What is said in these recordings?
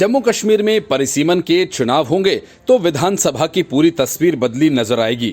जम्मू कश्मीर में परिसीमन के चुनाव होंगे तो विधानसभा की पूरी तस्वीर बदली नजर आएगी,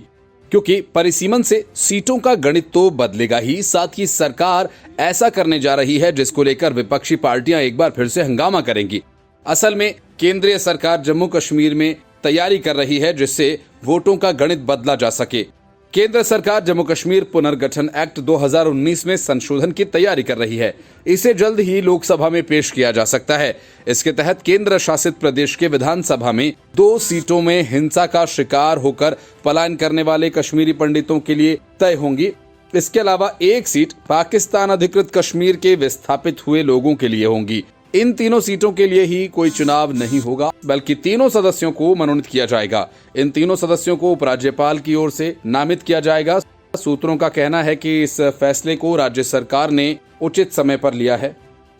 क्योंकि परिसीमन से सीटों का गणित तो बदलेगा ही, साथ ही सरकार ऐसा करने जा रही है जिसको लेकर विपक्षी पार्टियां एक बार फिर से हंगामा करेंगी। असल में केंद्रीय सरकार जम्मू कश्मीर में तैयारी कर रही है जिससे वोटों का गणित बदला जा सके। केंद्र सरकार जम्मू कश्मीर पुनर्गठन एक्ट 2019 में संशोधन की तैयारी कर रही है। इसे जल्द ही लोकसभा में पेश किया जा सकता है। इसके तहत केंद्र शासित प्रदेश के विधानसभा में 2 सीटों में हिंसा का शिकार होकर पलायन करने वाले कश्मीरी पंडितों के लिए तय होंगी। इसके अलावा 1 सीट पाकिस्तान अधिकृत कश्मीर के विस्थापित हुए लोगों के लिए होंगी। इन तीनों सीटों के लिए ही कोई चुनाव नहीं होगा, बल्कि तीनों सदस्यों को मनोनीत किया जाएगा। इन तीनों सदस्यों को उपराज्यपाल की ओर से नामित किया जाएगा। सूत्रों का कहना है कि इस फैसले को राज्य सरकार ने उचित समय पर लिया है।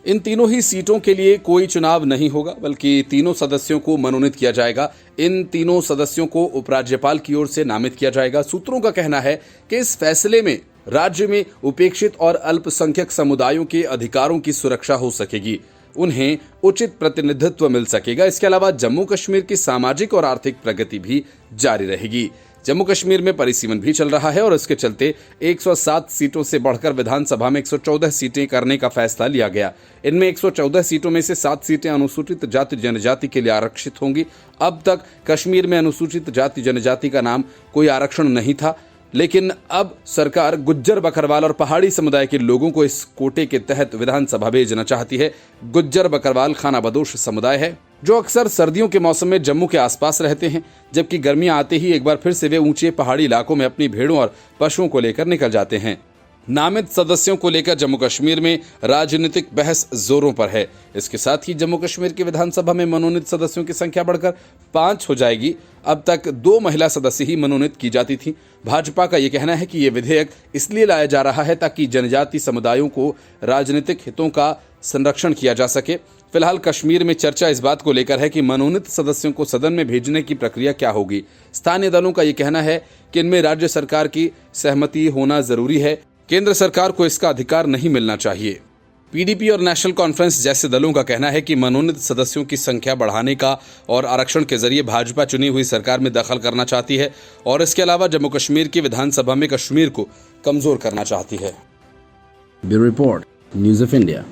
इन तीनों ही सीटों के लिए कोई चुनाव नहीं होगा, बल्कि तीनों सदस्यों को मनोनीत किया जाएगा। इन तीनों सदस्यों को उपराज्यपाल की ओर से नामित किया जाएगा। सूत्रों का कहना है कि इस फैसले में राज्य में उपेक्षित और अल्पसंख्यक समुदायों के अधिकारों की सुरक्षा हो सकेगी, उन्हें उचित प्रतिनिधित्व मिल सकेगा। इसके अलावा जम्मू कश्मीर की सामाजिक और आर्थिक प्रगति भी जारी रहेगी। जम्मू कश्मीर में परिसीमन भी चल रहा है और इसके चलते 107 सीटों से बढ़कर विधानसभा में 114 सीटें करने का फैसला लिया गया। इनमें 114 सीटों में से 7 सीटें अनुसूचित जाति जनजाति के लिए आरक्षित होंगी। अब तक कश्मीर में अनुसूचित जाति जनजाति का नाम कोई आरक्षण नहीं था, लेकिन अब सरकार गुज्जर, बकरवाल और पहाड़ी समुदाय के लोगों को इस कोटे के तहत विधानसभा भेजना चाहती है। गुज्जर बकरवाल खानाबदोश समुदाय है जो अक्सर सर्दियों के मौसम में जम्मू के आसपास रहते हैं, जबकि गर्मियां आते ही एक बार फिर से वे ऊंचे पहाड़ी इलाकों में अपनी भेड़ों और पशुओं को लेकर निकल जाते हैं। नामित सदस्यों को लेकर जम्मू कश्मीर में राजनीतिक बहस जोरों पर है। इसके साथ ही जम्मू कश्मीर की विधानसभा में मनोनीत सदस्यों की संख्या बढ़कर 5 हो जाएगी। अब तक 2 महिला सदस्य ही मनोनीत की जाती थी। भाजपा का यह कहना है कि यह विधेयक इसलिए लाया जा रहा है ताकि जनजाति समुदायों को राजनीतिक हितों का संरक्षण किया जा सके। फिलहाल कश्मीर में चर्चा इस बात को लेकर है कि मनोनीत सदस्यों को सदन में भेजने की प्रक्रिया क्या होगी। स्थानीय दलों का यह कहना है कि इनमें राज्य सरकार की सहमति होना जरूरी है। केंद्र सरकार को इसका अधिकार नहीं मिलना चाहिए। पीडीपी और नेशनल कॉन्फ्रेंस जैसे दलों का कहना है कि मनोनीत सदस्यों की संख्या बढ़ाने का और आरक्षण के जरिए भाजपा चुनी हुई सरकार में दखल करना चाहती है और इसके अलावा जम्मू कश्मीर की विधानसभा में कश्मीर को कमजोर करना चाहती है। Bureau report, news of India.